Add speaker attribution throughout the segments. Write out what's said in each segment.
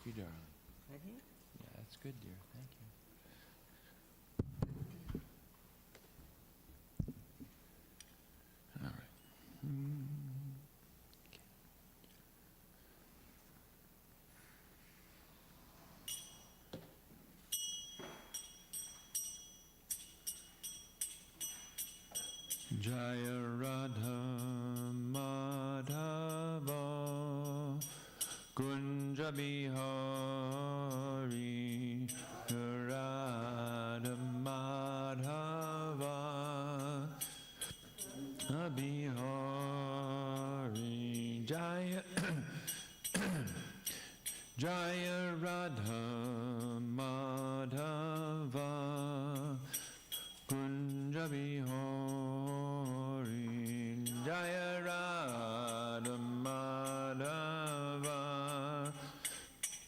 Speaker 1: you, darling.
Speaker 2: Mm-hmm.
Speaker 1: Yeah, that's good, dear. Thank you. All right. Jaya Radha Madhava Kunja Bihari Radha Madhava Bihari Jaya Jaya Radha Madhava Kunja Bihari Jaya Radha Madhava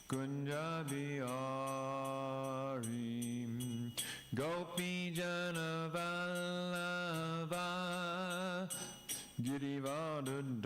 Speaker 1: Kunja Bihari Gopi Jana Vallabha Girivardhari.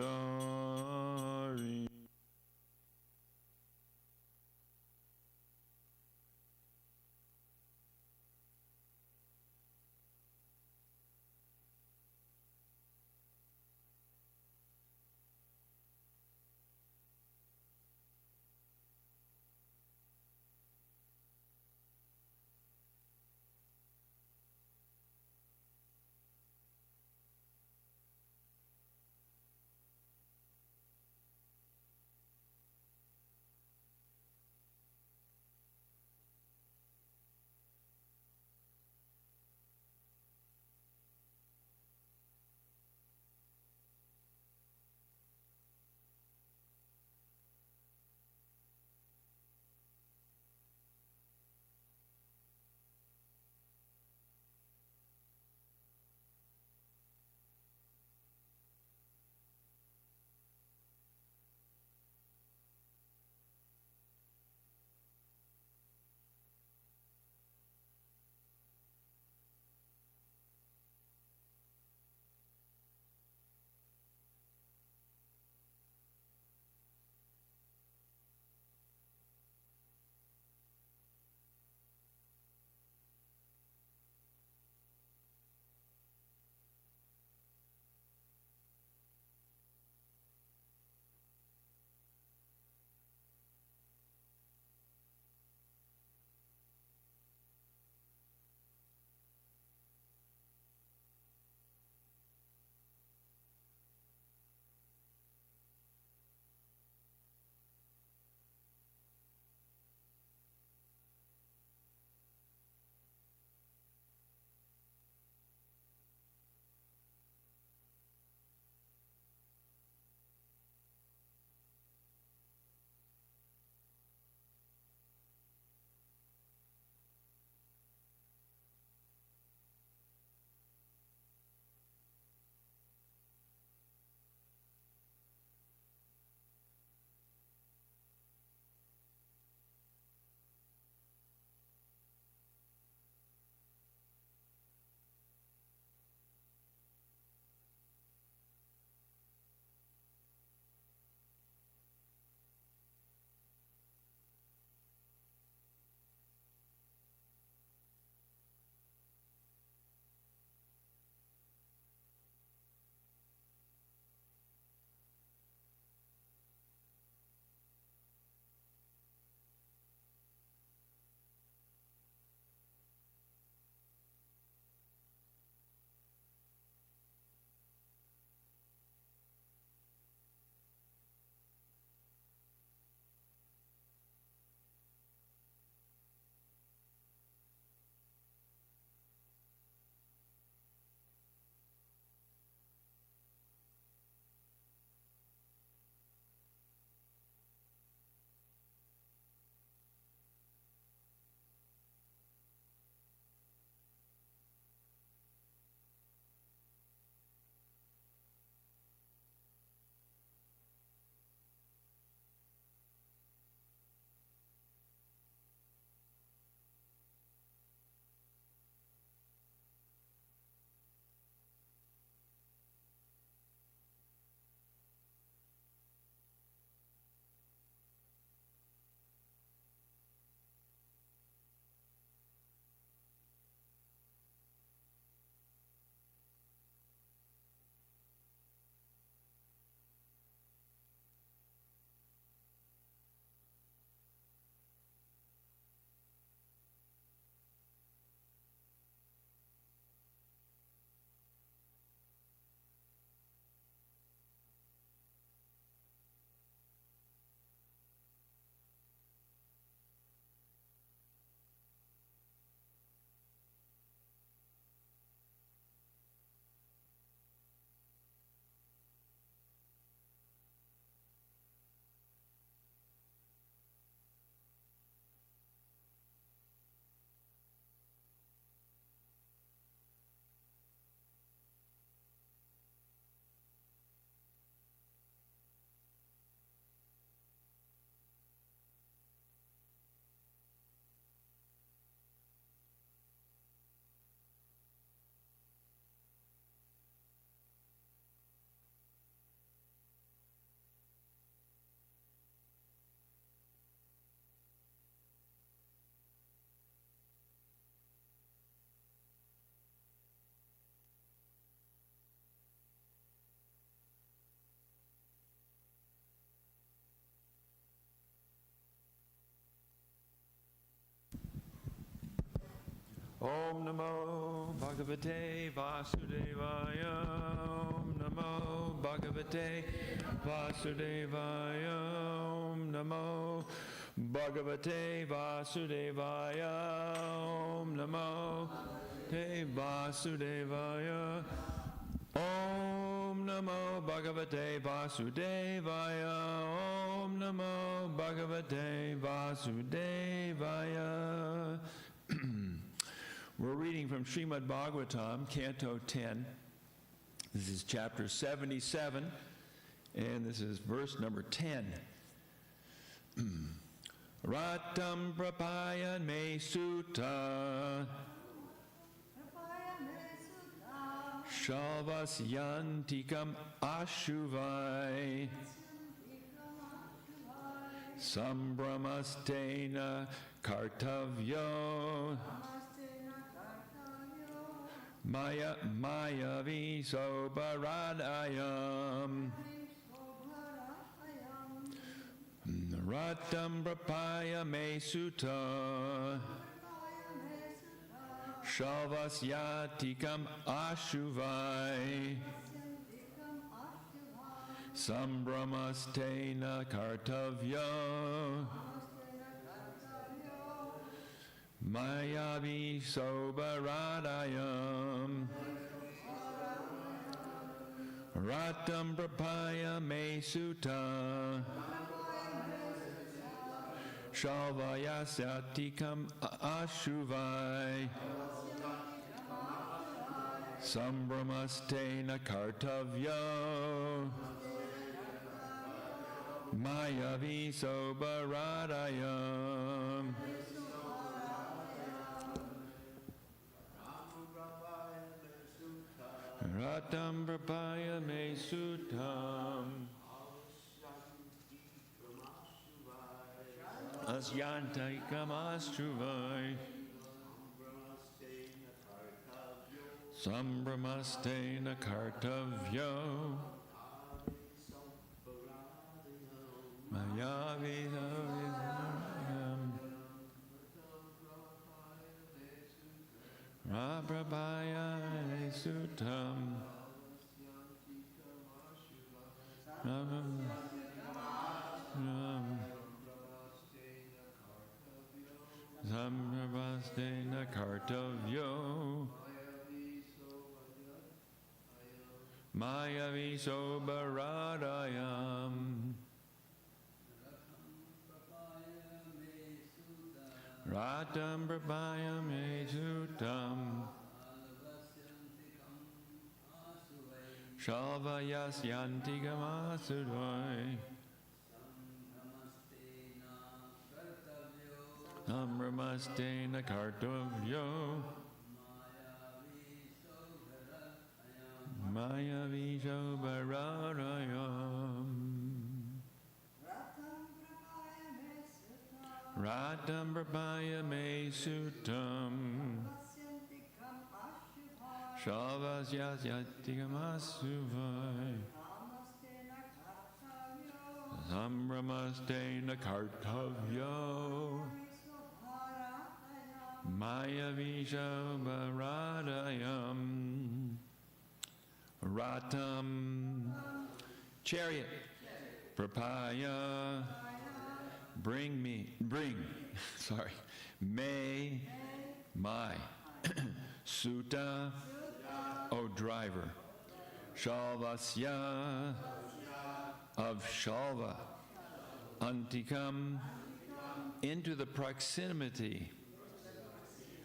Speaker 1: Om Namo Bhagavate Vasudevaya. Om Namo Bhagavate Vasudevaya. Om Namo Bhagavate Vasudevaya. Om Namo Bhagavate Vasudevaya. Om Namo Bhagavate Vasudevaya. Om Namo Bhagavate Vasudevaya. We're reading from Srimad Bhagavatam, Canto 10. This is chapter 77, and this is verse number 10. Ratam Prapaya Me Sutta Shalvasyantikam Ashuvai Sambramastena Kartavyo Maya Viso Baradayam Ratam Prapaya Me Sutta Shalvasyatikam Ashuvai Sambramastena Kartavyo Mayavi Sobaradayam Ratam Prapaya Me Sutta Shalvayasyatikam Ashuvai Sambramastena Kartavyo Mayavi Sobaradayam Ratam Prapaya Me Suttam Asyantikam Ashuvai Sambramastena Kartavyo Mayavi Raprabhaya Suttam Sambramastena Kartavyo Mayavi Sobaradayam Ratam Prapaya Me Suttam Shalvayasyantikam Ashuvai Sambramastena Kartavyo Mayavi Sobaradayam Ratam Prapaya Me Suttam Shalvasyatikam Ashuvai Sambramastena Kartavyo Mayavi Sobaradayam Ratam chariot Prapaya bring may my Sutta O driver Shalvasya of Shalva Antikam into the proximity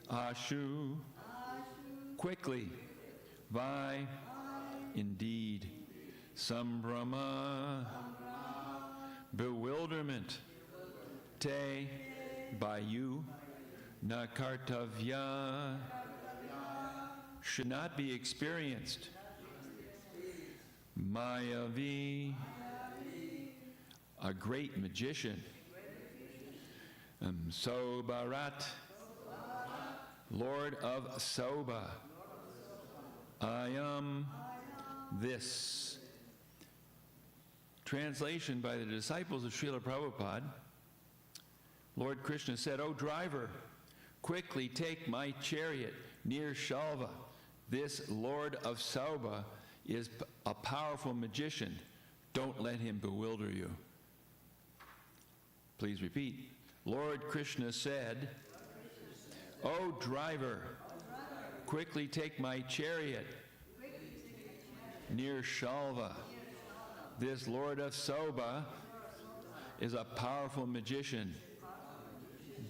Speaker 1: Ashu quickly Vai indeed Sambrama bewilderment Te by you Nakartavya should not be experienced Mayavi a great magician Sobarat Lord of Soba I am this. Translation by the disciples of Srila Prabhupada. Lord Krishna said, O driver, quickly take my chariot near Shalva. This Lord of Sauba is a powerful magician. Don't let him bewilder you. Please repeat. Lord Krishna said, O driver, quickly take my chariot near Shalva. This Lord of Sauba is a powerful magician.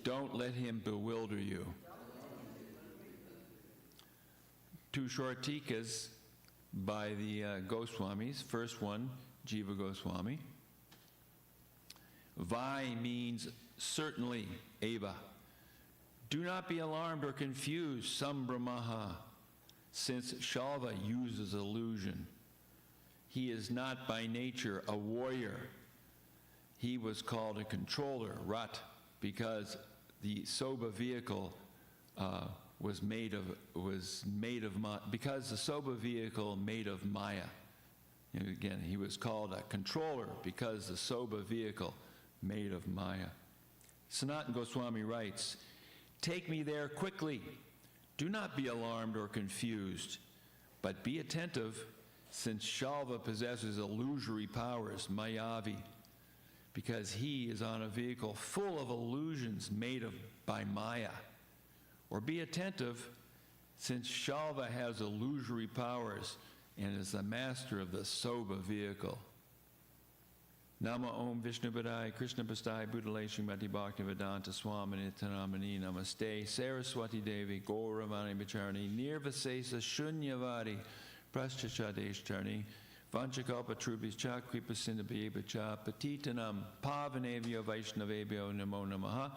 Speaker 1: Don't let him bewilder you. Two short tikas by the Goswamis. First one, Jiva Goswami. Vai means certainly, eva. Do not be alarmed or confused, Sambramaha, since Shalva uses illusion. He is not by nature a warrior. He was called a controller, Rat, because the Soba vehicle was made of because the Soba vehicle made of Maya. And again, he was called a controller because the Soba vehicle made of Maya. Sanatana Goswami writes, take me there quickly. Do not be alarmed or confused, but be attentive, since Shalva possesses illusory powers, Mayavi, because he is on a vehicle full of illusions made by Maya. Or be attentive, since Shalva has illusory powers and is the master of the Soba vehicle. Nama Om Vishnu Padaya Krishna Pastai Buddhale Srimati Bhakti Vedanta Swamini Tanamani Namaste Saraswati Devi Gauravani Bacharani Nirvasesa Shunyavadi Praschachadeshtarni Vanchakalpa Trubis Cha Kripa Sindhabheba Cha Patitanam Pavanevyo Vaishnavebhyo Namo Namaha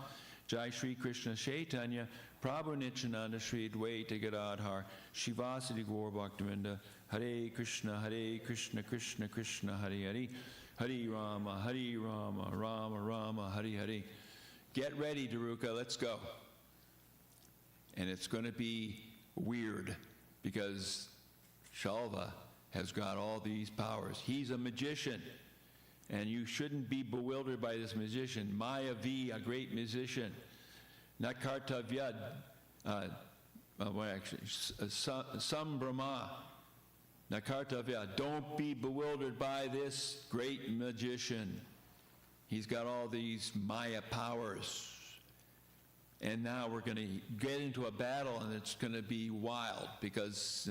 Speaker 1: Jai Shri Krishna Chaitanya Prabhu Nityananda Shri Dvaita Gadadhar Shivasati Gaur Bhaktivinoda Hare Krishna Krishna Krishna Hare Hare Hare Rama, Rama Rama, Hare Hare. Get ready, Daruka, let's go. And it's going to be weird because Shalva has got all these powers. He's a magician, and you shouldn't be bewildered by this magician. Maya V, a great musician. Nakartavyad, Sambrama. Nakartavya, don't be bewildered by this great magician. He's got all these Maya powers. And now we're going to get into a battle, and it's going to be wild because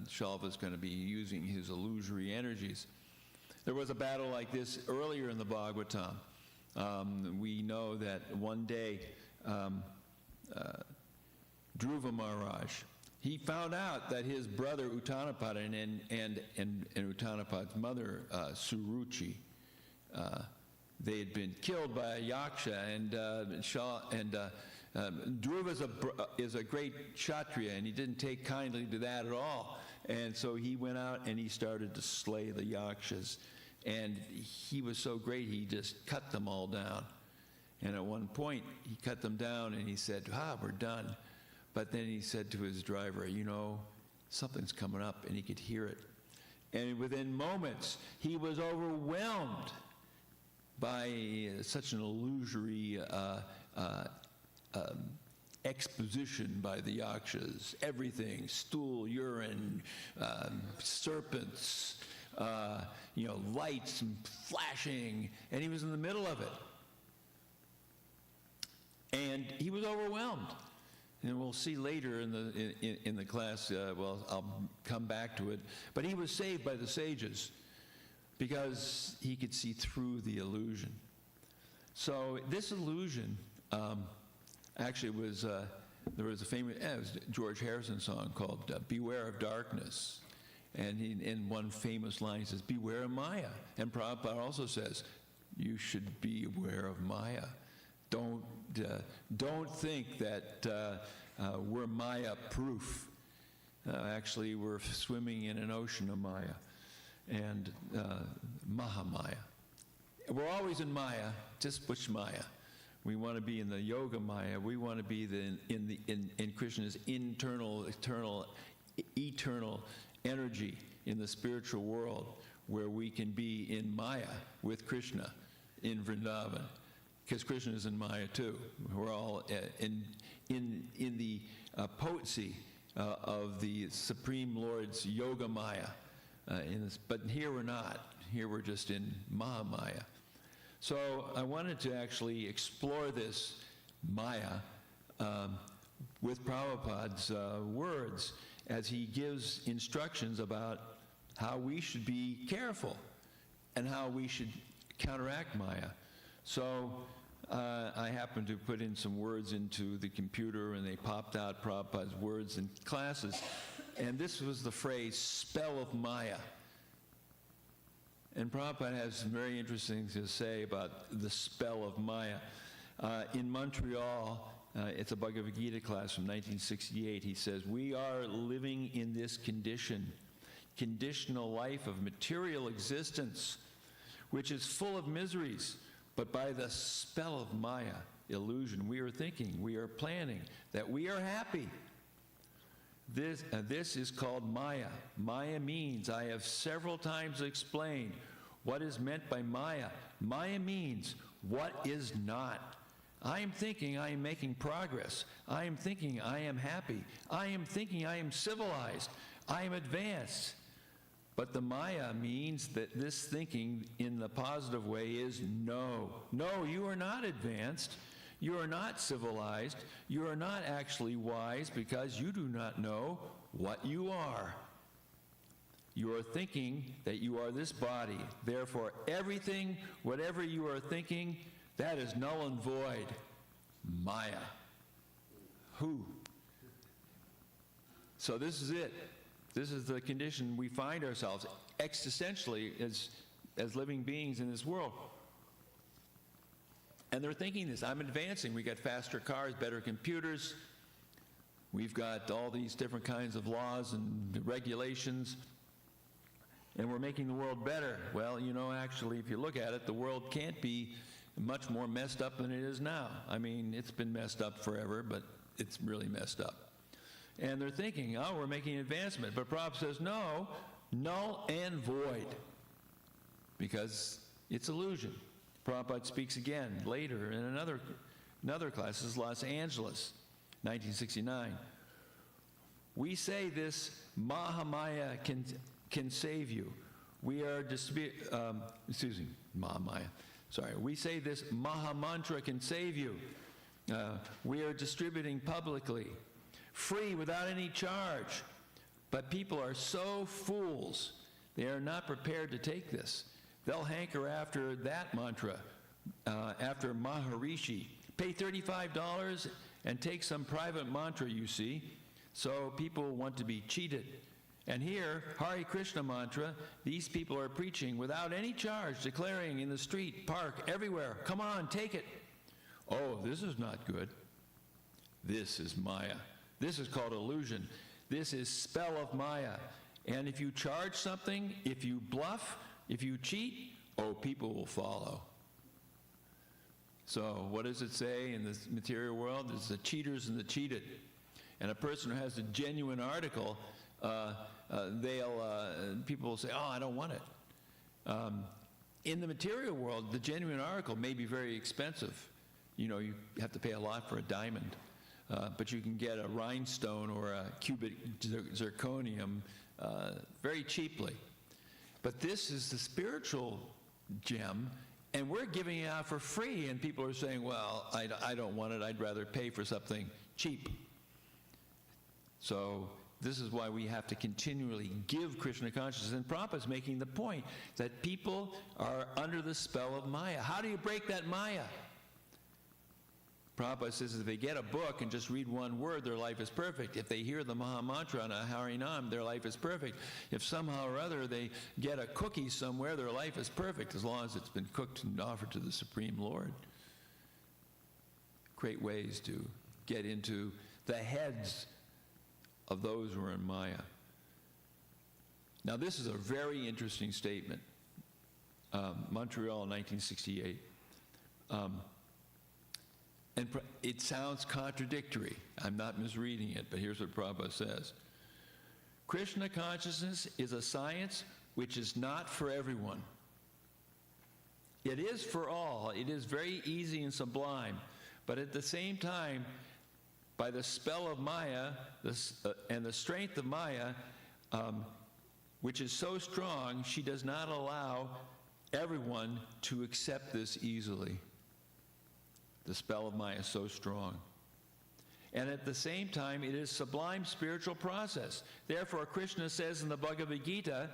Speaker 1: Shalva's going to be using his illusory energies. There was a battle like this earlier in the Bhagavatam. We know that one day Dhruva Maharaj, he found out that his brother Uttanapada and Uttanapad's mother Suruchi, they had been killed by a yaksha, and Dhruva is a great kshatriya, and he didn't take kindly to that at all. And so he went out and he started to slay the yakshas, and he was so great he just cut them all down. And at one point he cut them down and he said, we're done. But then he said to his driver, something's coming up, and he could hear it. And within moments, he was overwhelmed by such an illusory exposition by the yakshas. Everything, stool, urine, serpents, lights and flashing, and he was in the middle of it. And he was overwhelmed. And we'll see later in the class, I'll come back to it. But he was saved by the sages because he could see through the illusion. So this illusion actually was, there was a famous it was a George Harrison song called Beware of Darkness. And in one famous line he says, beware of Maya. And Prabhupada also says, you should be aware of Maya. Don't think that we're Maya-proof. Actually, we're swimming in an ocean of Maya and Mahamaya. We're always in Maya, just which Maya? We want to be in the Yoga Maya. We want to be in Krishna's internal, eternal energy in the spiritual world, where we can be in Maya with Krishna in Vrindavan. because Krishna is in Maya too. We're all in the potency of the Supreme Lord's Yoga Maya. But here we're not. Here we're just in Mahamaya. So I wanted to actually explore this Maya with Prabhupada's words as he gives instructions about how we should be careful and how we should counteract Maya. So I happened to put in some words into the computer, and they popped out Prabhupada's words in classes. And this was the phrase, spell of Maya. And Prabhupada has some very interesting to say about the spell of Maya. In Montreal, it's a Bhagavad Gita class from 1968, he says, we are living in this conditional life of material existence, which is full of miseries, but by the spell of Maya, illusion, we are thinking, we are planning that we are happy. This is called Maya. Maya means, I have several times explained what is meant by Maya. Maya means what is not. I am thinking I am making progress. I am thinking I am happy. I am thinking I am civilized. I am advanced. But the Maya means that this thinking in the positive way is no. No, you are not advanced. You are not civilized. You are not actually wise because you do not know what you are. You are thinking that you are this body. Therefore, everything, whatever you are thinking, that is null and void. Maya. Who? So this is it. This is the condition we find ourselves existentially as living beings in this world. And they're thinking this, I'm advancing. We got faster cars, better computers. We've got all these different kinds of laws and regulations. And we're making the world better. Well, you know, actually, if you look at it, the world can't be much more messed up than it is now. I mean, it's been messed up forever, but it's really messed up. And they're thinking, oh, we're making advancement. But Prabhupada says, no, null and void. Because it's illusion. Prabhupada speaks again later in another class. This is Los Angeles, 1969. We say this Mahamaya can save you. We are Mahamaya. Sorry. We say this Mahamantra can save you. We are distributing publicly, free without any charge. But people are so fools, they are not prepared to take this. They'll hanker after that mantra, after Maharishi. Pay $35 and take some private mantra, you see. So people want to be cheated. And here, Hare Krishna mantra, these people are preaching without any charge, declaring in the street, park, everywhere, come on, take it. Oh, this is not good. This is Maya. This is called illusion. This is spell of Maya. And if you charge something, if you bluff, if you cheat, oh, people will follow. So what does it say in the material world? There's the cheaters and the cheated. And a person who has a genuine article, people will say, oh, I don't want it. In the material world, the genuine article may be very expensive. You know, you have to pay a lot for a diamond. But you can get a rhinestone or a cubic zirconium very cheaply. But this is the spiritual gem, and we're giving it out for free, and people are saying, well, I don't want it, I'd rather pay for something cheap. So this is why we have to continually give Krishna consciousness. And Prabhupada's making the point that people are under the spell of Maya. How do you break that Maya? Prabhupada says if they get a book and just read one word, their life is perfect. If they hear the Maha Mantra on a Harinam, their life is perfect. If somehow or other they get a cookie somewhere, their life is perfect, as long as it's been cooked and offered to the Supreme Lord. Great ways to get into the heads of those who are in Maya. Now this is a very interesting statement. Montreal, 1968. And it sounds contradictory. I'm not misreading it, but here's what Prabhupada says. Krishna consciousness is a science which is not for everyone. It is for all. It is very easy and sublime. But at the same time, by the spell of Maya and the strength of Maya, which is so strong, she does not allow everyone to accept this easily. The spell of Maya is so strong. And at the same time, it is sublime spiritual process. Therefore, Krishna says in the Bhagavad Gita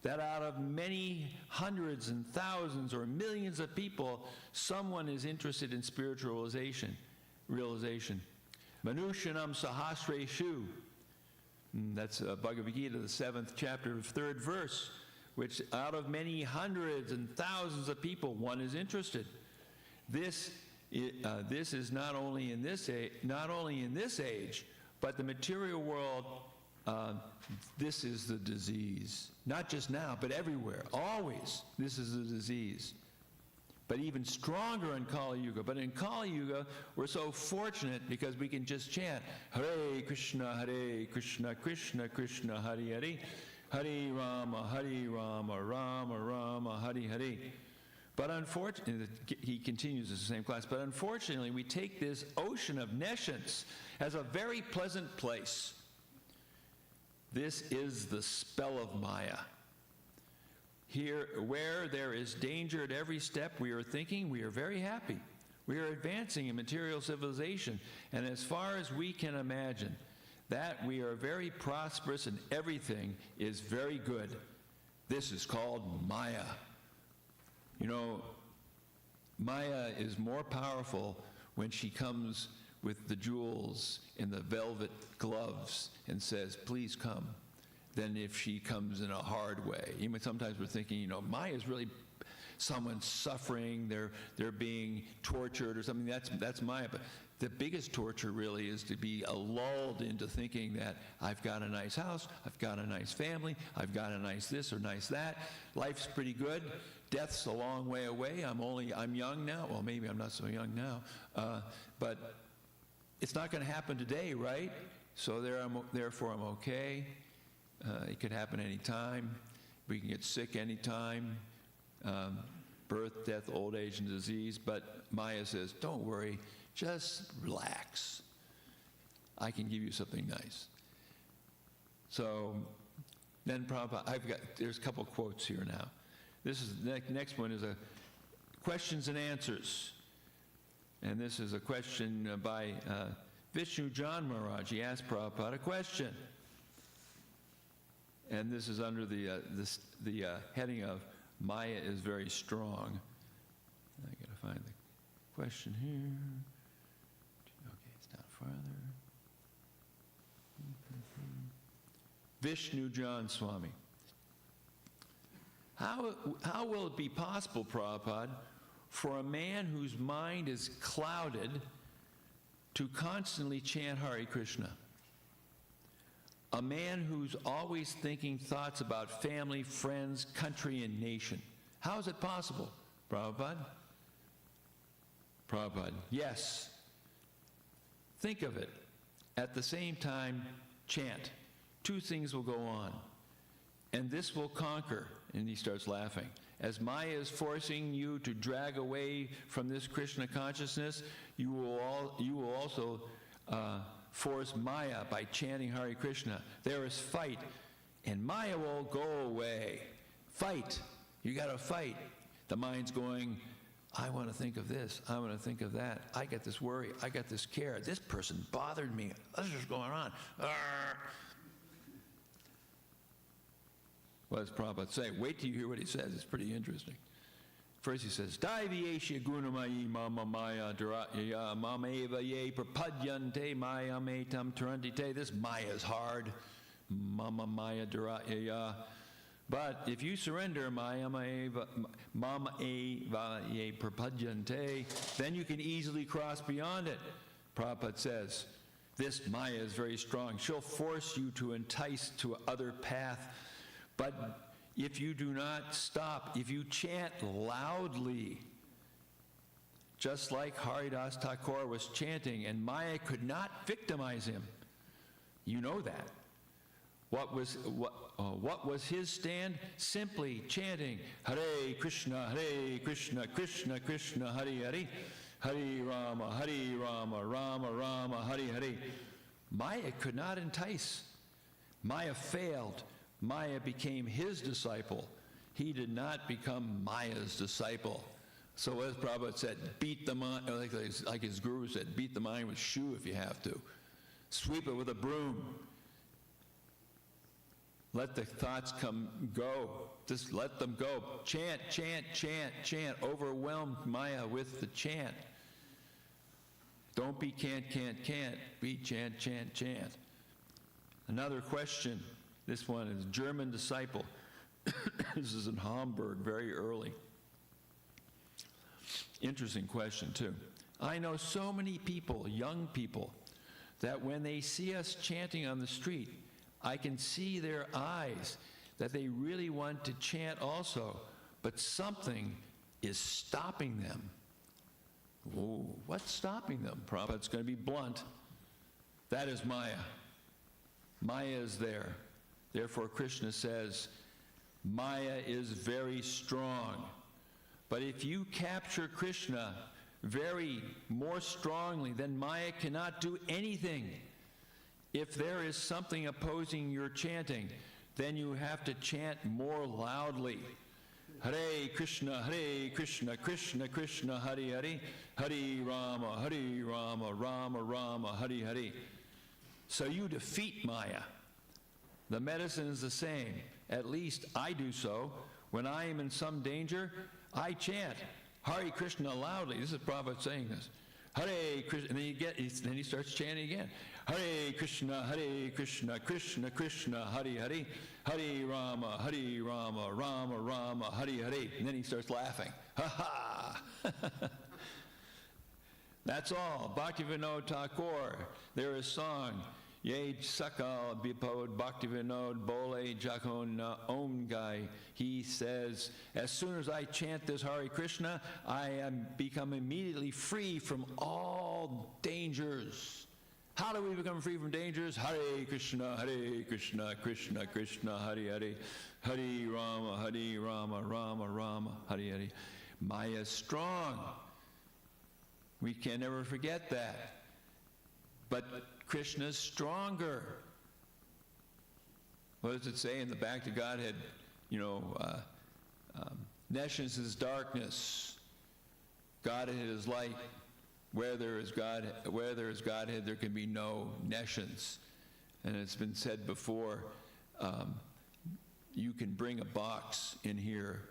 Speaker 1: that out of many hundreds and thousands or millions of people, someone is interested in spiritual realization. Manushanam sahasreshu. That's Bhagavad Gita, the 7th chapter, 3rd verse, which out of many hundreds and thousands of people, one is interested. This is not only in this age, but the material world. This is the disease. Not just now, but everywhere. Always, this is the disease. But even stronger in Kali Yuga. But in Kali Yuga, we're so fortunate because we can just chant Hare Krishna, Krishna Krishna, Hare Hare, Hare Rama, Rama Rama, Hare Hare. But unfortunately, he continues in the same class, but unfortunately, we take this ocean of nescience as a very pleasant place. This is the spell of Maya. Here, where there is danger at every step, we are thinking we are very happy. We are advancing in material civilization, and as far as we can imagine, that we are very prosperous and everything is very good. This is called Maya. You know, Maya is more powerful when she comes with the jewels and the velvet gloves and says, please come, than if she comes in a hard way. Even sometimes we're thinking, you know, Maya is really someone suffering, they're being tortured or something. That's Maya. But the biggest torture really is to be lulled into thinking that I've got a nice house, I've got a nice family, I've got a nice this or nice that. Life's pretty good. Death's a long way away. I'm young now. Well, maybe I'm not so young now. But it's not going to happen today, right? So therefore I'm okay. It could happen anytime. We can get sick anytime. Birth, death, old age, and disease. But Maya says, don't worry, just relax. I can give you something nice. So then Prabhupada, there's a couple quotes here now. This is the next one is a questions and answers. And this is a question by Vishnu John Maharaj. He asked Prabhupada a question. And this is under the heading of Maya is very strong. I got to find the question here. Okay, it's down farther. Vishnu John Swami. How will it be possible, Prabhupada, for a man whose mind is clouded to constantly chant Hare Krishna? A man who's always thinking thoughts about family, friends, country, and nation. How is it possible, Prabhupada? Prabhupada, yes. Think of it. At the same time, chant. Two things will go on. And this will conquer. And he starts laughing. As Maya is forcing you to drag away from this Krishna consciousness, you will also force Maya by chanting Hare Krishna. There is fight, and Maya will go away. Fight. You got to fight. The mind's going, I want to think of this. I want to think of that. I got this worry. I got this care. This person bothered me. This is going on. What does Prabhupada say? Wait till you hear what he says. It's pretty interesting. First he says, Daivyesha gunamayi mama maya dharatya mama eva ye prapadyante maya metam tarantite. This maya is hard. Mama maya dharatya. But if you surrender mama eva ye prapadyante, then you can easily cross beyond it. Prabhupada says, this maya is very strong. She'll force you to entice to other path. But if you do not stop, if you chant loudly, just like Haridas Thakur was chanting, and Maya could not victimize him, you know that. What was his stand? Simply chanting, Hare Krishna, Krishna Krishna, Hare Hare, Hare Rama, Rama Rama, Hare Hare. Maya could not entice. Maya failed. Maya became his disciple. He did not become Maya's disciple. So as Prabhupada said, beat the mind, like his guru said, beat the mind with a shoe if you have to. Sweep it with a broom. Let the thoughts go. Just let them go. Chant, chant, chant, chant. Overwhelm Maya with the chant. Don't be can't, can't. Be chant, chant, chant. Another question. This one is German disciple. This is in Hamburg, very early. Interesting question, too. I know so many people, young people, that when they see us chanting on the street, I can see their eyes that they really want to chant also, but something is stopping them. Whoa, what's stopping them? Prabhupada's going to be blunt. That is Maya. Maya is there. Therefore, Krishna says, Maya is very strong. But if you capture Krishna more strongly, then Maya cannot do anything. If there is something opposing your chanting, then you have to chant more loudly. Hare Krishna, Krishna Krishna, Hare Hare, Hare Rama, Rama Rama, Hare Hare. So you defeat Maya. The medicine is the same. At least I do so. When I am in some danger, I chant Hare Krishna loudly. This is Prabhupada saying this. Hare Krishna, and then he starts chanting again. Hare Krishna, Krishna Krishna, Hare Hare, Hare Rama, Rama Rama, Hare Hare. And then he starts laughing. Ha ha! That's all. Bhaktivinoda Thakur, there is song. Ye sakal bipod bhaktivinod bole jakon om gai. He says, as soon as I chant this Hare Krishna, I am become immediately free from all dangers. How do we become free from dangers? Hare Krishna, Krishna Krishna, Hare Hare, Hare Rama, Rama Rama, Hare Hare. Maya is strong. We can never forget that. But Krishna's stronger. What does it say in the Back to Godhead? Nescience is darkness. Godhead is light. Where there is Godhead, there can be no nescience. And it's been said before, you can bring a box in here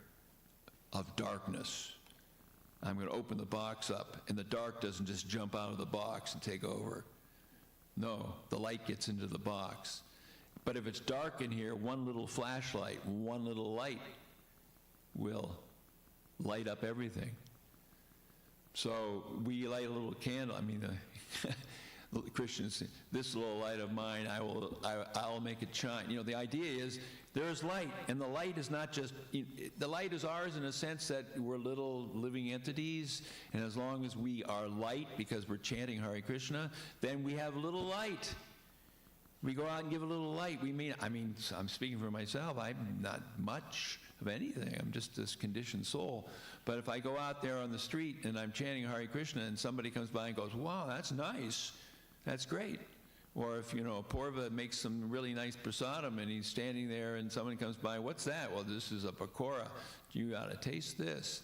Speaker 1: of darkness. I'm going to open the box up, and the dark doesn't just jump out of the box and take over. No, the light gets into the box. But if it's dark in here, one little flashlight, one little light will light up everything. So we light a little candle. Christians, this little light of mine, I'll make it shine. The idea is there's light, and the light is not just, the light is ours in a sense that we're little living entities, and as long as we are light, because we're chanting Hare Krishna, then we have a little light. We go out and give a little light. I'm speaking for myself. I'm not much of anything. I'm just this conditioned soul. But if I go out there on the street and I'm chanting Hare Krishna and somebody comes by and goes, wow, that's nice, that's great. Or if, Purva makes some really nice prasadam and he's standing there and someone comes by, what's that? Well, this is a pakora. You ought to taste this.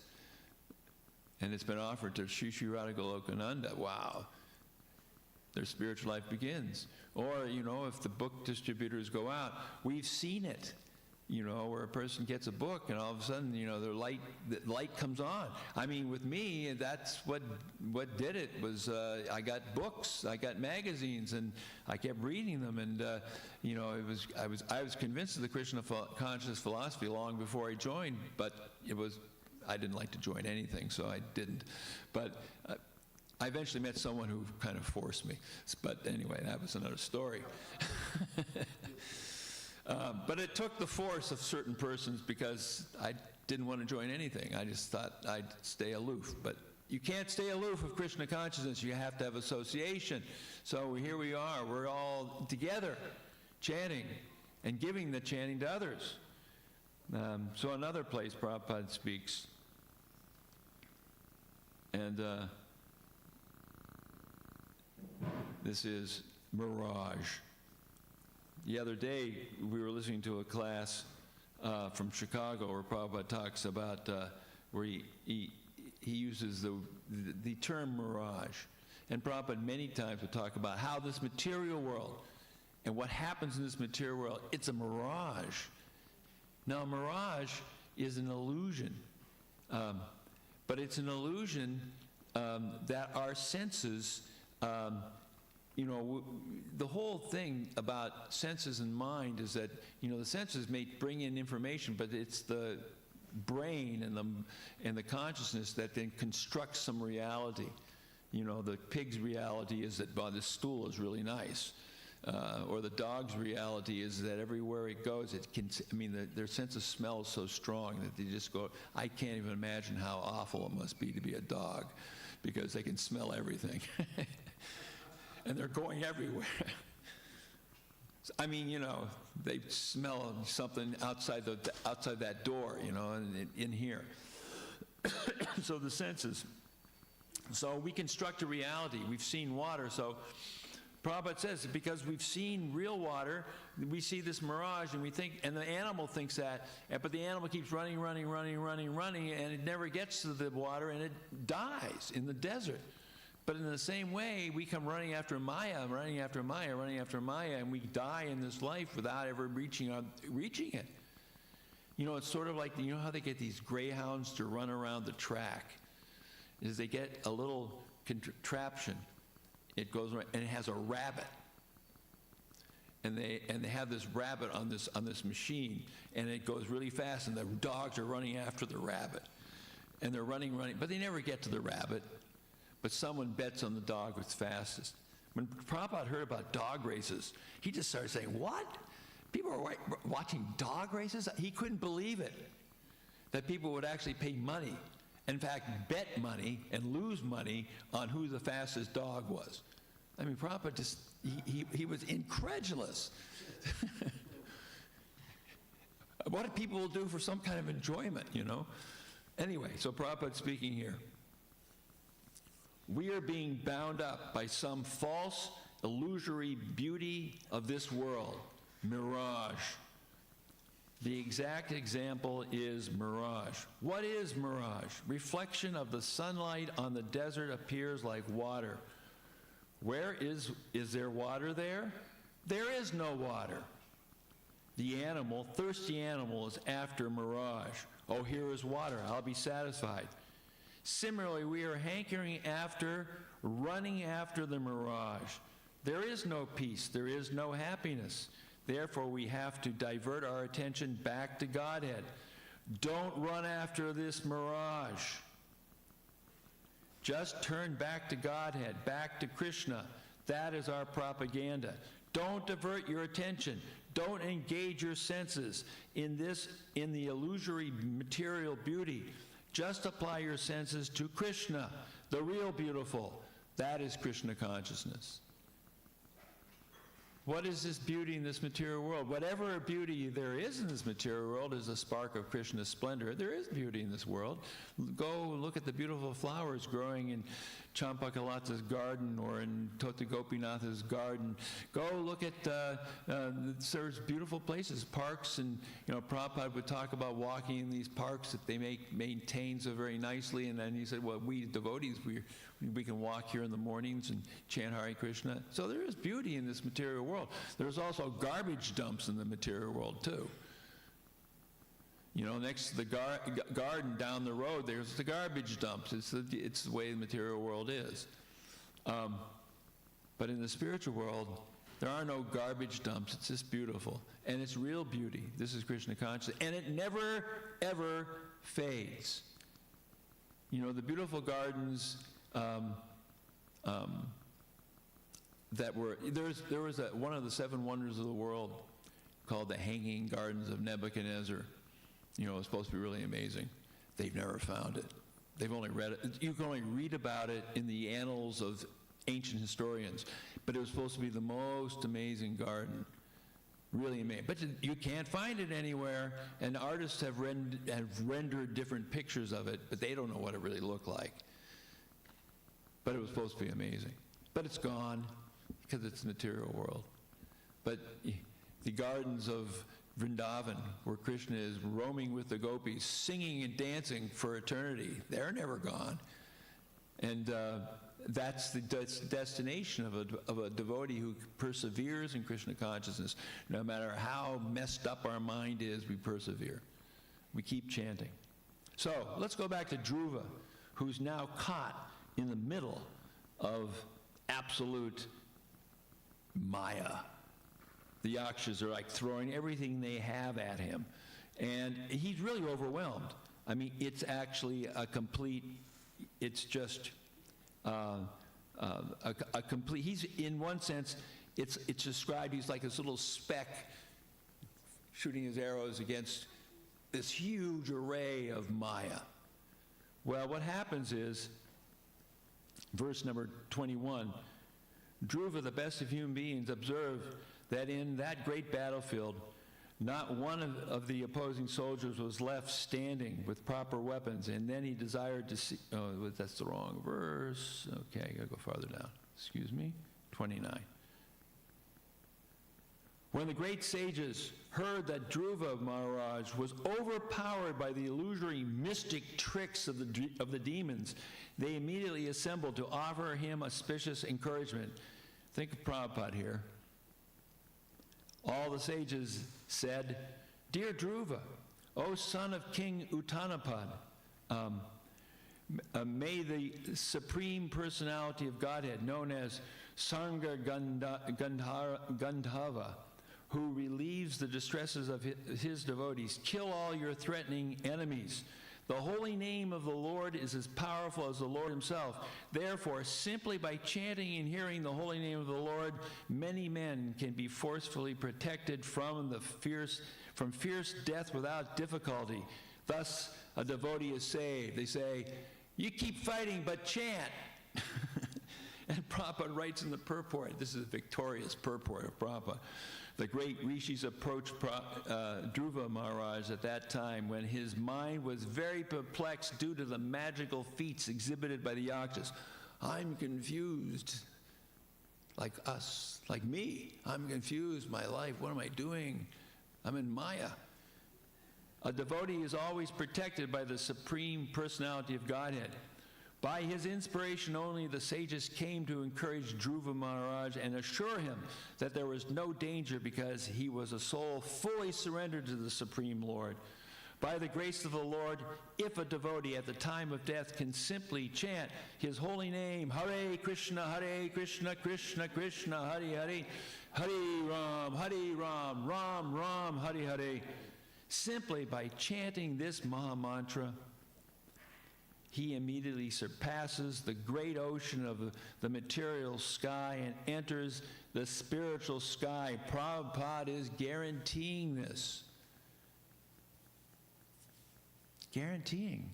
Speaker 1: And it's been offered to Sri Sri Radha Golokananda. Wow. Their spiritual life begins. Or, if the book distributors go out, we've seen it, where a person gets a book and all of a sudden, the light comes on. with me, that's what did it was I got books, I got magazines, and I kept reading them, and I was convinced of the Krishna conscious philosophy long before I joined, but I didn't like to join anything, so I didn't. But I eventually met someone who kind of forced me. But anyway, that was another story. But it took the force of certain persons because I didn't want to join anything. I just thought I'd stay aloof. But you can't stay aloof with Krishna consciousness. You have to have association. So here we are. We're all together chanting. and giving the chanting to others. So another place Prabhupada speaks, and this is mirage. The other day, we were listening to a class from Chicago where Prabhupada talks about where he uses the term mirage. And Prabhupada many times would talk about how this material world and what happens in this material world, it's a mirage. Now, a mirage is an illusion, but it's an illusion that our senses, the whole thing about senses and mind is that, the senses may bring in information, but it's the brain and the consciousness that then constructs some reality. The pig's reality is that, this stool is really nice. Or the dog's reality is that everywhere it goes, their sense of smell is so strong that they just go, I can't even imagine how awful it must be to be a dog, because they can smell everything. And they're going everywhere. They smell something outside that door, and in here. So the senses. So we construct a reality. We've seen water, so Prabhupada says, because we've seen real water, we see this mirage, and we think, and the animal thinks that, but the animal keeps running, and it never gets to the water, and it dies in the desert. But in the same way, we come running after Maya, and we die in this life without ever reaching it. It's sort of like, how they get these greyhounds to run around the track? Is they get a little contraption. It goes around, and it has a rabbit. And they have this rabbit on this machine, and it goes really fast, and the dogs are running after the rabbit. And they're running, but they never get to the rabbit. But someone bets on the dog that's fastest. When Prabhupada heard about dog races, he just started saying, what? People are watching dog races? He couldn't believe it, that people would actually pay money. In fact, bet money and lose money on who the fastest dog was. Prabhupada just, he was incredulous. What do people do for some kind of enjoyment, Anyway, so Prabhupada's speaking here. We are being bound up by some false, illusory beauty of this world, mirage. The exact example is mirage. What is mirage? Reflection of the sunlight on the desert appears like water. Where is there water there? There is no water. The thirsty animal is after mirage. Oh, here is water, I'll be satisfied. Similarly, we are hankering after, running after the mirage. There is no peace, there is no happiness. Therefore, we have to divert our attention back to Godhead. Don't run after this mirage. Just turn back to Godhead, back to Krishna. That is our propaganda. Don't divert your attention. Don't engage your senses in the illusory material beauty. Just apply your senses to Krishna, the real beautiful. That is Krishna consciousness. What is this beauty in this material world? Whatever beauty there is in this material world is a spark of Krishna's splendor. There is beauty in this world. Go look at the beautiful flowers growing in Champakalata's garden or in Tota Gopinath's garden. Go look at there's beautiful places, parks, and Prabhupada would talk about walking in these parks that they maintain so very nicely. And then he said, well, we devotees, we can walk here in the mornings and chant Hare Krishna. So there is beauty in this material world. There's also garbage dumps in the material world too. Next to the garden down the road, there's the garbage dumps. It's the way the material world is. But in the spiritual world, there are no garbage dumps. It's just beautiful. And it's real beauty. This is Krishna consciousness. And it never, ever fades. The beautiful gardens that were, there was one of the 7 wonders of the world called the Hanging Gardens of Nebuchadnezzar. It was supposed to be really amazing. They've never found it. They've only read it. You can only read about it in the annals of ancient historians. But it was supposed to be the most amazing garden. Really amazing. But you can't find it anywhere, and artists have rendered different pictures of it, but they don't know what it really looked like. But it was supposed to be amazing. But it's gone because it's the material world. But the gardens of Vrindavan, where Krishna is roaming with the gopis, singing and dancing for eternity, they're never gone. And that's the destination of a devotee who perseveres in Krishna consciousness. No matter how messed up our mind is, we persevere. We keep chanting. So let's go back to Dhruva, who's now caught in the middle of absolute Maya. The Yakshas are like throwing everything they have at him. And he's really overwhelmed. I mean, it's actually a complete, it's just a complete, he's, in one sense, it's described, he's like this little speck shooting his arrows against this huge array of Maya. Well, what happens is, verse number 21, Dhruva, the best of human beings, observed that in that great battlefield, not one of the opposing soldiers was left standing with proper weapons, and then he desired to see, oh, that's the wrong verse. Okay, I gotta go farther down. Excuse me, 29. When the great sages heard that Dhruva Maharaj was overpowered by the illusory mystic tricks of the demons, they immediately assembled to offer him auspicious encouragement. Think of Prabhupada here. All the sages said, "Dear Dhruva, O son of King Uttanapad, may the Supreme Personality of Godhead, known as Sangha Gandhava, who relieves the distresses of his devotees, kill all your threatening enemies. The holy name of the Lord is as powerful as the Lord himself. Therefore, simply by chanting and hearing the holy name of the Lord, many men can be forcefully protected from fierce death without difficulty. Thus, a devotee is saved." They say, "You keep fighting, but chant." And Prabhupada writes in the purport, this is a victorious purport of Prabhupada, the great rishis approached Dhruva Maharaj at that time when his mind was very perplexed due to the magical feats exhibited by the Yakshas. "I'm confused, like us, like me. I'm confused, my life, what am I doing? I'm in Maya." A devotee is always protected by the Supreme Personality of Godhead. By his inspiration only, the sages came to encourage Dhruva Maharaj and assure him that there was no danger because he was a soul fully surrendered to the Supreme Lord. By the grace of the Lord, if a devotee at the time of death can simply chant his holy name, Hare Krishna, Krishna Krishna, Hare Hare, Hare Ram, Ram Ram, Hare Hare, simply by chanting this Maha Mantra, he immediately surpasses the great ocean of the material sky and enters the spiritual sky. Prabhupada is guaranteeing this. Guaranteeing.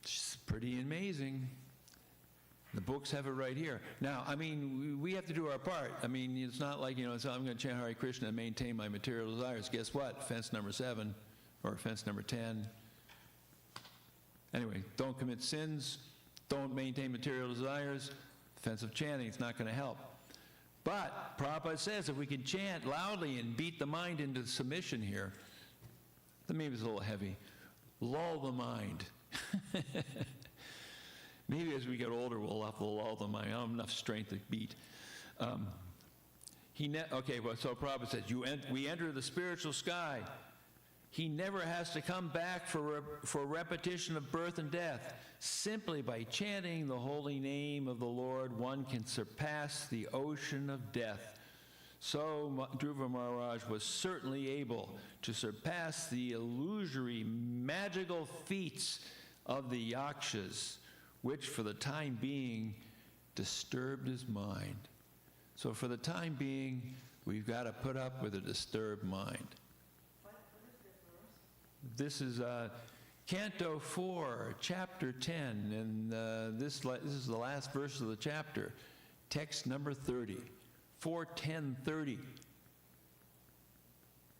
Speaker 1: It's pretty amazing. The books have it right here. Now, I mean, we have to do our part. I mean, it's not like, so I'm going to chant Hare Krishna and maintain my material desires. Guess what? Fence number 7 or fence number 10. Anyway, don't commit sins, don't maintain material desires, offensive chanting, it's not going to help. But Prabhupada says if we can chant loudly and beat the mind into submission here, then maybe it's a little heavy. Lull the mind. Maybe as we get older, we'll have to lull the mind. I don't have enough strength to beat. So Prabhupada says, we enter the spiritual sky. He never has to come back for repetition of birth and death. Simply by chanting the holy name of the Lord, one can surpass the ocean of death. So Dhruva Maharaj was certainly able to surpass the illusory, magical feats of the Yakshas, which for the time being disturbed his mind. So for the time being, we've got to put up with a disturbed mind. This is Canto 4, Chapter 10, and this is the last verse of the chapter, text number 30, 4:10:30.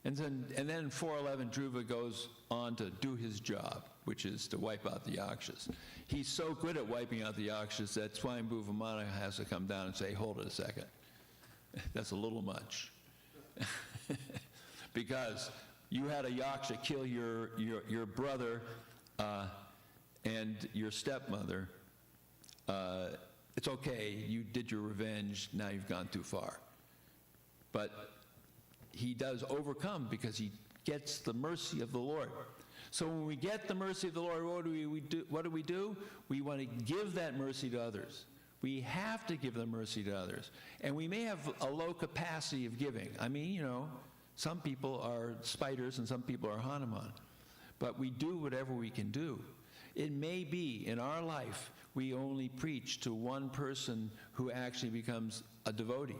Speaker 1: And then 411 Dhruva goes on to do his job, which is to wipe out the Yakshas. He's so good at wiping out the Yakshas that Swayambhu Vamana has to come down and say, hold it a second. That's a little much. Because you had a Yaksha kill your brother and your stepmother. It's okay, you did your revenge, now you've gone too far. But he does overcome because he gets the mercy of the Lord. So when we get the mercy of the Lord, what do? We want to give that mercy to others. We have to give the mercy to others. And we may have a low capacity of giving. I mean, some people are spiders and some people are Hanuman. But we do whatever we can do. It may be in our life we only preach to one person who actually becomes a devotee.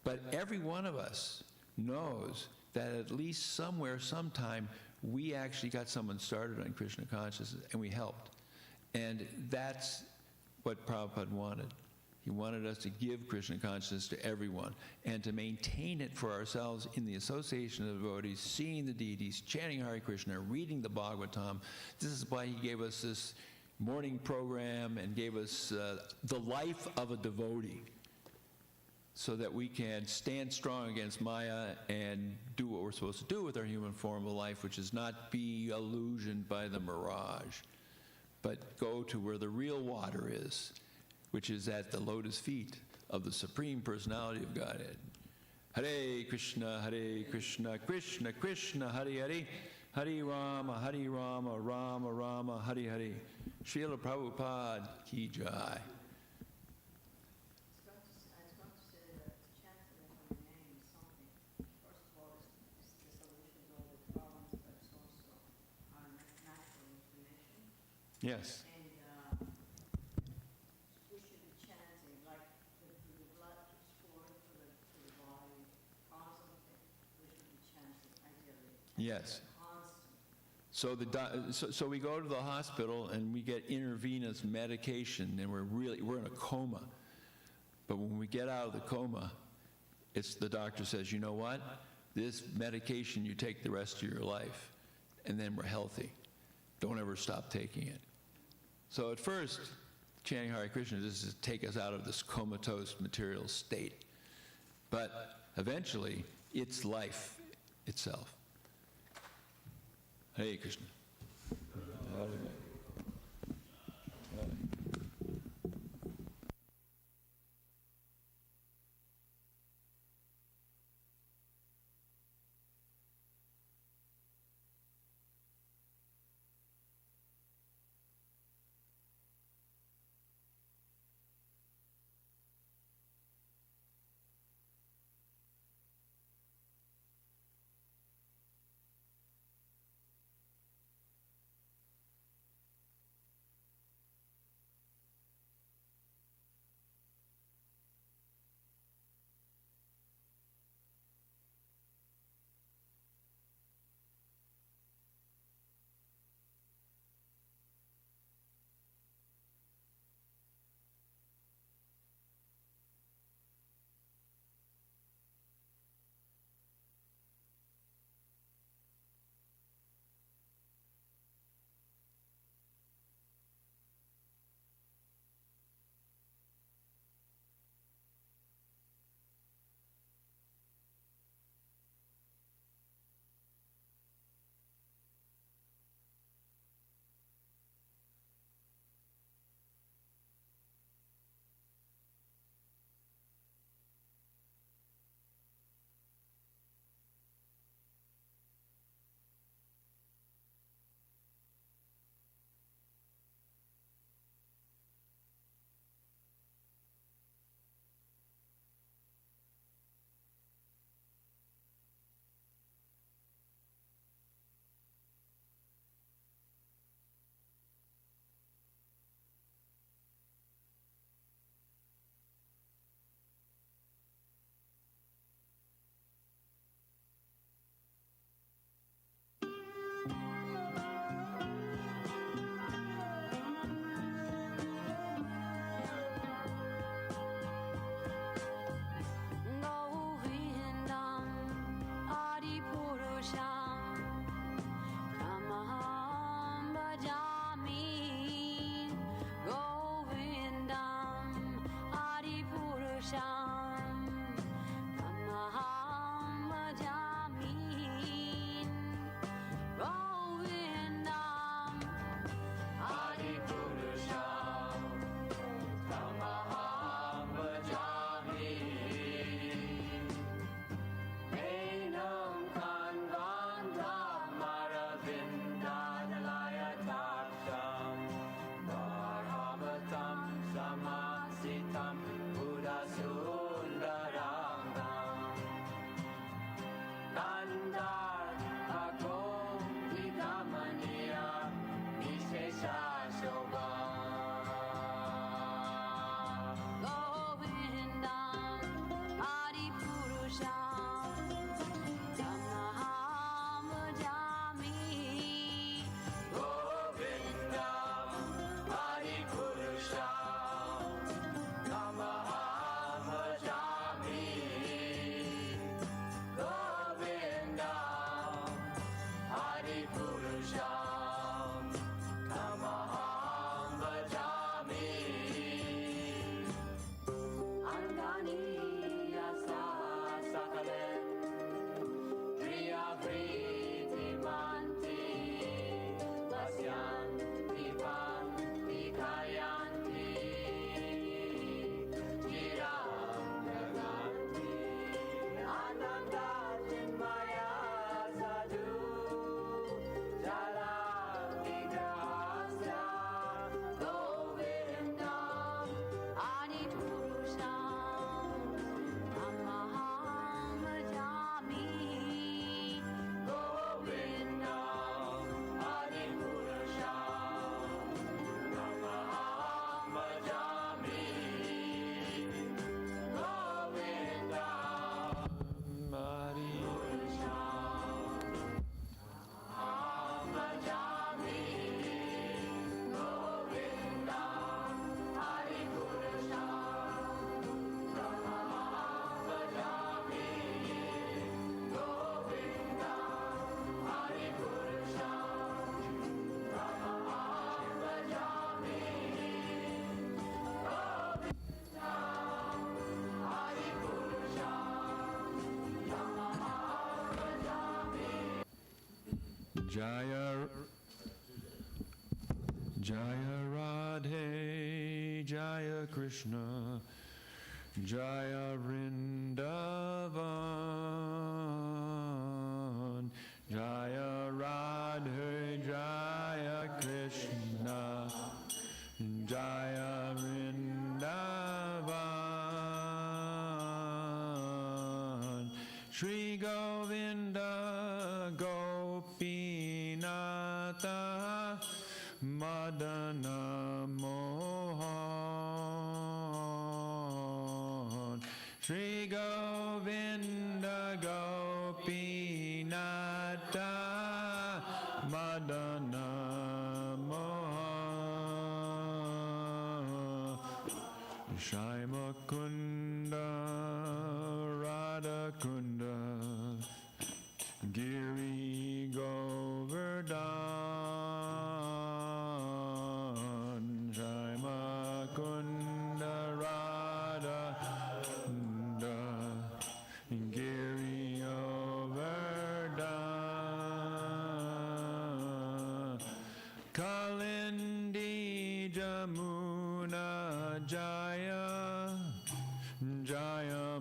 Speaker 1: But every one of us knows that at least somewhere, sometime, we actually got someone started on Krishna consciousness and we helped. And that's what Prabhupada wanted. He wanted us to give Krishna consciousness to everyone and to maintain it for ourselves in the association of devotees, seeing the deities, chanting Hare Krishna, reading the Bhagavatam. This is why he gave us this morning program and gave us the life of a devotee, so that we can stand strong against Maya and do what we're supposed to do with our human form of life, which is not be illusioned by the mirage, but go to where the real water is, which is at the lotus feet of the Supreme Personality of Godhead. Hare Krishna, Krishna Krishna, Hare Hare, Hare Rama, Rama Rama, Hare Hare. Srila Prabhupada ki jai. Yes.
Speaker 2: And we should be chanting, like the blood keeps flowing to the body constantly. We should be chanting, ideally.
Speaker 1: Yes.
Speaker 2: Constant.
Speaker 1: So we go to the hospital and we get intravenous medication and we're in a coma. But when we get out of the coma, the doctor says, you know what? This medication you take the rest of your life, and then we're healthy. Don't ever stop taking it. So at first, chanting Hare Krishna just to take us out of this comatose material state. But eventually, it's life itself. Hare Krishna. Hare Jaya Jaya Radhe, Jaya Krishna, Jaya Vrindavan, Jaya Radhe, Jaya Krishna, Jaya Vrindavan, Shri Govinda Gopinatha Madana Mohan, Shri Govinda Gopinatha Madana Mohan, Shai Mukunda Radhakunda Giri Govardhan, Shai Mukunda Radhakunda Giri Govardhan, Kalindi Jamuna Jaya Jaya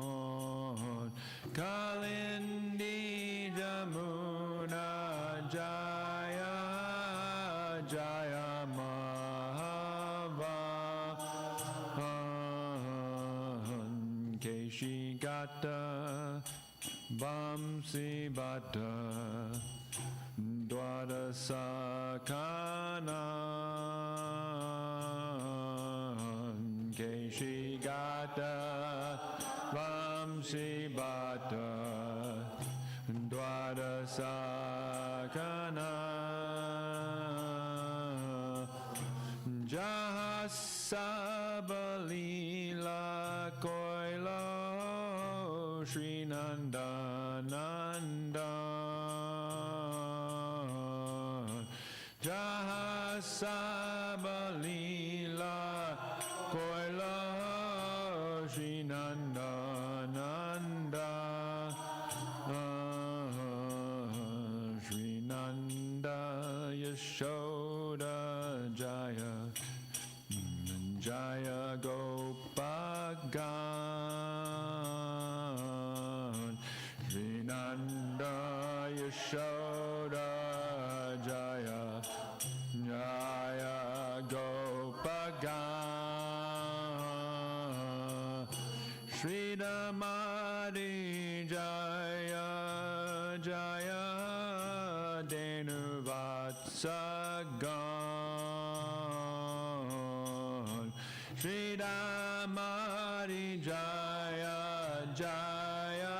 Speaker 1: Mahavan, Kalindi Jamuna Jaya Jaya Mahavan, Keshigata Vamsi Bhatta Dwadasakanan, Keshigata Vamsi Bhatta Dwadasakanan, Jahasabalila Koilo Sri Nandanandan, Jahasabalila Koilo Sri Nandanandan, Sri Nanda Yashoda Jaya Jaya Gopagan, Sri Nanda Yashoda Jaya Jaya Gopagan, Sri Damadi Jaya Jaya Denuvatsagan, Sri Damadi Jaya Jaya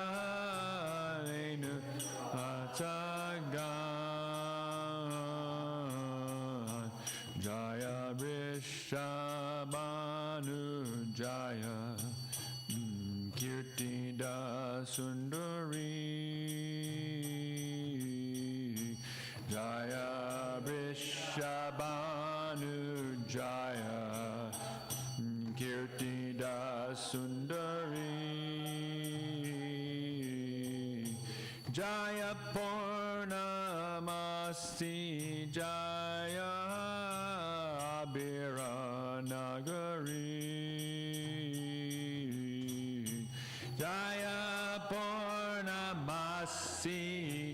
Speaker 1: Denuvatsagan, Jaya Vrishabhanu Jaya Kirtida Sundari, Jaya Vrishabhanu Jaya Kirtida Sundari, Jaya Purnamasti Jaya Abhiranagari, Jaya Purnamasti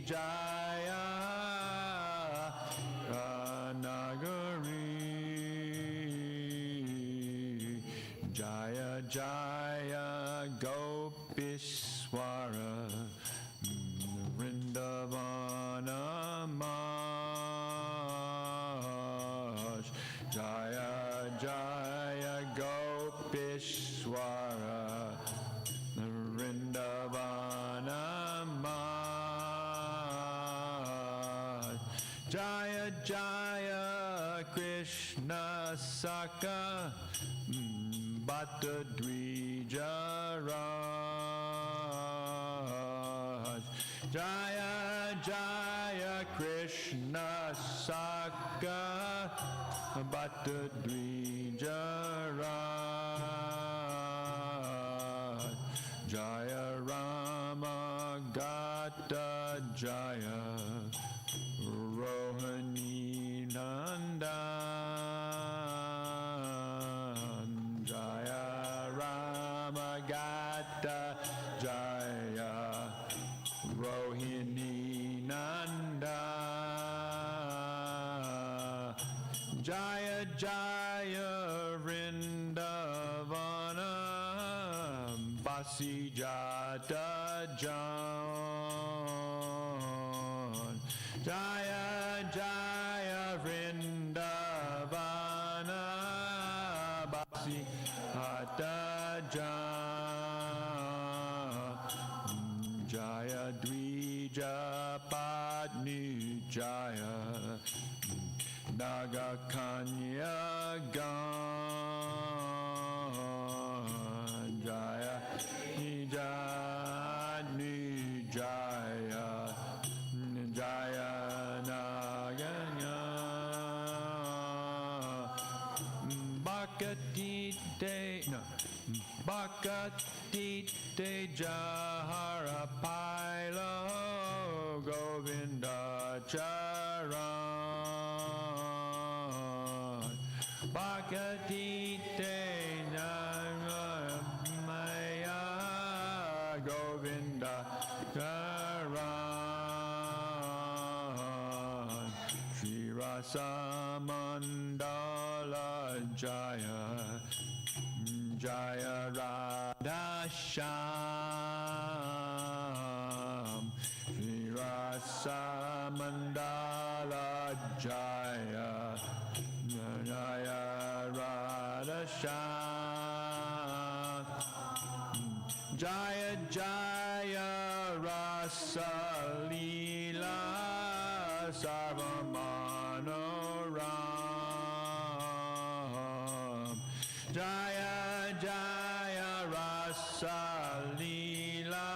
Speaker 1: Jaya Nagari, Jaya Jaya Gopishwara Vrindavana Maj, Jaya Jaya Gopishwara Vrindavana Maj, Jaya Jaya Krishna Saka Bhatta Dvija Raj, Jaya Jaya Krishna Saka Bhatta Dvija Raj, Jaya Rama Jaya Vrindavana Basi Jata Jan Jaya Jaya Vrindavana Basi Jata Jan Jaya Dvija Padni Jaya Naga Kanya Gan Jaya Nijani Jaya Jaya Naganya Bhakati De no Bhakati De Jahara Pailo Govinda Charan Bhakati Te Maya Govinda Charan Shri Rasa Mandala Jaya Jaya Radha Sham Shri Rasa Mandala Jaya Jaya Radha Sham Jaya Jaya Rasa Leela Sarvamanoram Jaya Jaya Rasa Leela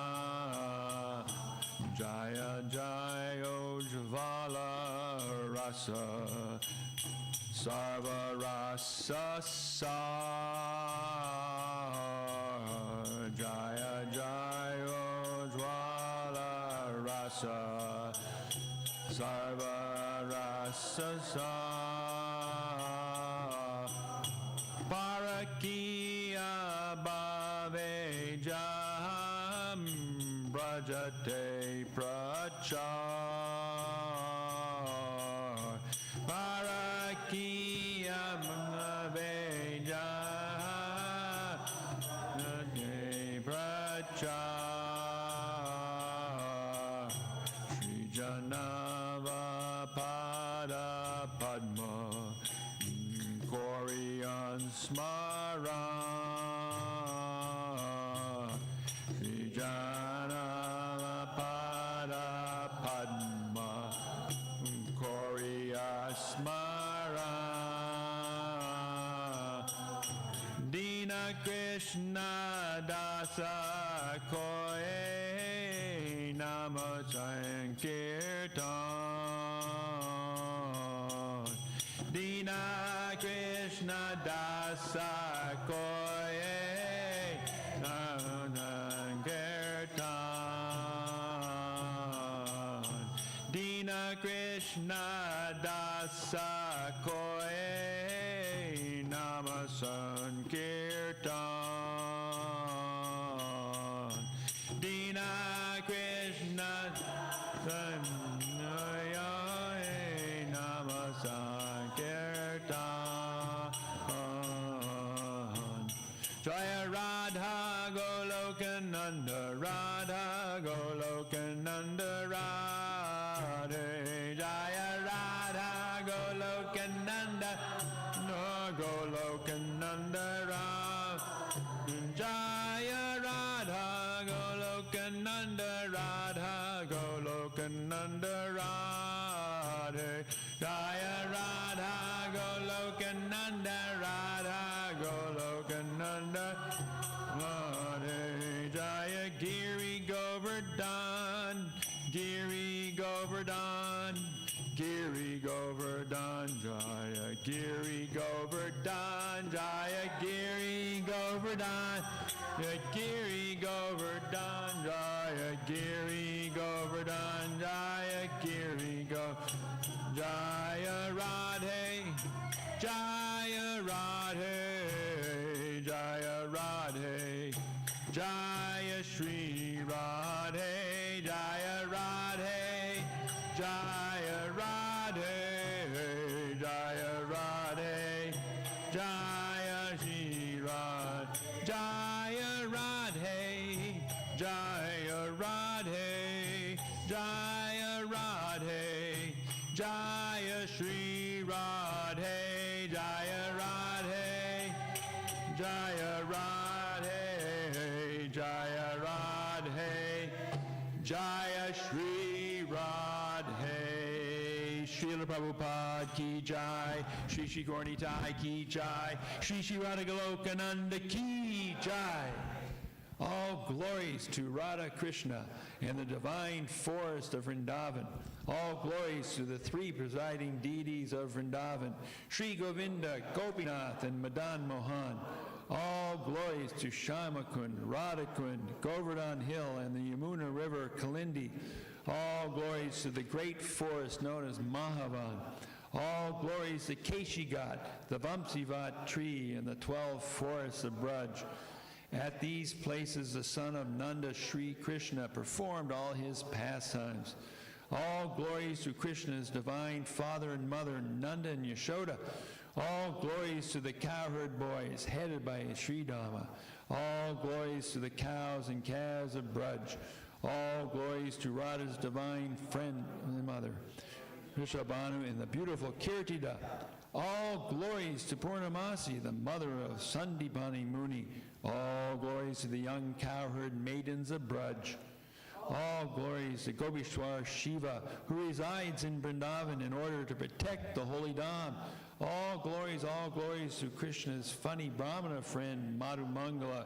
Speaker 1: Sarvamanoram Jaya Jaya Jvala Rasa Sarva Rasa Sar Jaya Jaya Jvala Rasa Sarva Rasa Sar Parakiya Bhave Jam Brajate Prachar Parakiya Bhave Jam Prachar Sri Janava Pada Padma Koriyan Smaran Sri Janava Pada Padma Koriyan Smaran Dina Krishna Dasa Koye Nama Sankirtan Dina Krishna Dasa Koye Nama Sankirtan Dina Krishna Dasa Koye Nama Sankirtan Dina Krishna Nama Sankirtan Jaya Radha Golokananda Radha Golokananda Radhe Jaya Radha Golokananda No Golokananda Radhe Jaya Radha Golokananda Radha Golokananda Radhe Jaya Radha Golokananda Radha Golokananda Radhe Jaya Giri Govardhan Giri Govardhan Giri Govardhan Jaya Giri Govardhan Jaya Giri Govardhan Jaya Giri Govardhan Jaya Giri Govardhan Jaya Giri Govardhan Jaya Radhe Jaya Radhe Jaya Radhe Jaya Shri Radhe Jaya Radhe Radhe, Jaya Radhe, Jaya Radhe, Jaya Radhe, Jaya Shri Radhe. Srila Prabhupada ki jai, Shri Shri Gaura ki jai, Shri Shri Radhagalokananda ki jai. All glories to Radha Krishna and the divine forest of Vrindavan. All glories to the three presiding deities of Vrindavan, Sri Govinda, Gopinath, and Madan Mohan. All glories to Shyamakund, Radhakund, Govardhan Hill, and the Yamuna River, Kalindi. All glories to the great forest known as Mahavan. All glories to Keshigat, the Vamsivat tree, and the 12 forests of Braj. At these places, the son of Nanda, Sri Krishna, performed all his pastimes. All glories to Krishna's divine father and mother, Nanda and Yashoda. All glories to the cowherd boys, headed by Sridhama. All glories to the cows and calves of Braj. All glories to Radha's divine friend and mother, Rishabhanu, and the beautiful Kirtida. All glories to Purnamasi, the mother of Sandipani Muni. All glories to the young cowherd maidens of Braj. All glories to Gopishwar Shiva, who resides in Vrindavan in order to protect the holy Dham. All glories to Krishna's funny Brahmana friend, Madhu Mangala.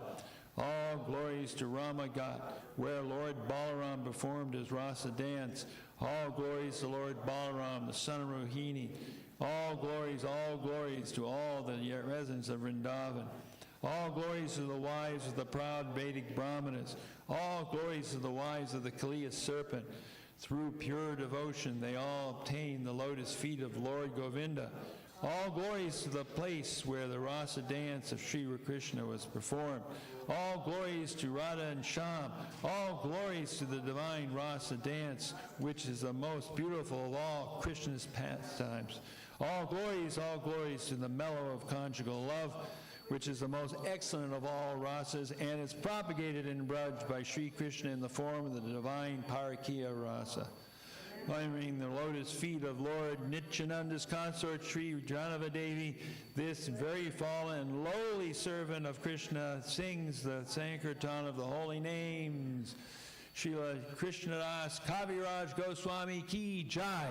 Speaker 1: All glories to Ramagat, where Lord Balaram performed his rasa dance. All glories to Lord Balaram, the son of Rohini. All glories to all the residents of Vrindavan. All glories to the wives of the proud Vedic Brahmanas. All glories to the wives of the Kaliya serpent. Through pure devotion, they all obtain the lotus feet of Lord Govinda. All glories to the place where the rasa dance of Sri Krishna was performed. All glories to Radha and Shyam. All glories to the divine rasa dance, which is the most beautiful of all Krishna's pastimes. All glories to the mellow of conjugal love, which is the most excellent of all rasas, and is propagated in Braj by Sri Krishna in the form of the divine Parakiya rasa. Honoring the lotus feet of Lord Nityananda's consort, Sri Janava Devi, this very fallen, lowly servant of Krishna sings the Sankirtan of the holy names. Srila Krishnadas Kaviraj Goswami ki jai.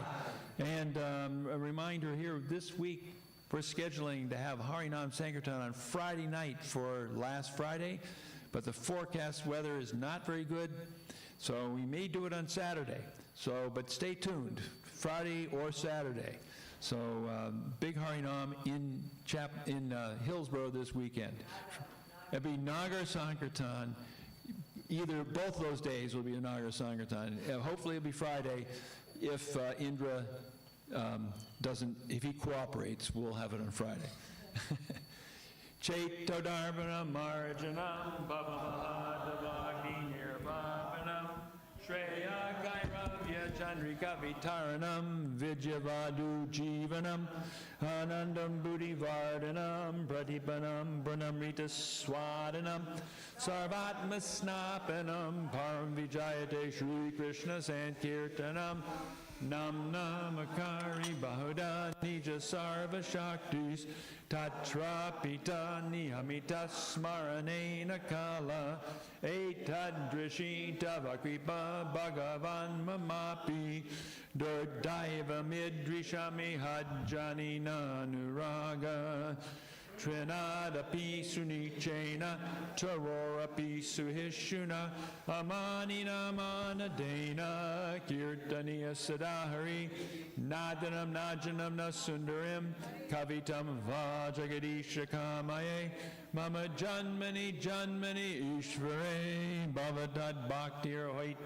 Speaker 1: And a reminder here, this week we're scheduling to have Harinam Sankirtan on Friday night for last Friday, but the forecast weather is not very good, so we may do it on Saturday. But stay tuned, Friday or Saturday. So big Harinam in Hillsborough this weekend. It'll be Nagar Sankirtan. Both those days will be a Nagar Sankirtan. Hopefully it'll be Friday. If Indra if he cooperates, we'll have it on Friday. Chaito Darbanam Marjanam Bhavamahadavagni Nirvapanam Shreya Gairavya Chandrika Vitaranam Vidyavadu Jivanam Anandam Buddhivardhanam Pratipanam Pranamrita Swadanam Sarvatma Snapanam Param Vijayate Shri Krishna Sankirtanam Nam Namakari Bahuda Nija Sarva Shaktis Tatra Pita Nihamita Smaranena Kala Etad Drishta Vakripa Bhagavan Mamapi Durdaiva Midrishami Hajjani Nanuraga Trinadapi Sunichena Tarorapi Suhishuna Amanina Manadena Kirtaniya Sadahari Nadanam Najanam Nasundarim Kavitam Vajagadisha Kamaye Mama Janmani Ishvare Bhavadat Bhaktir Hoit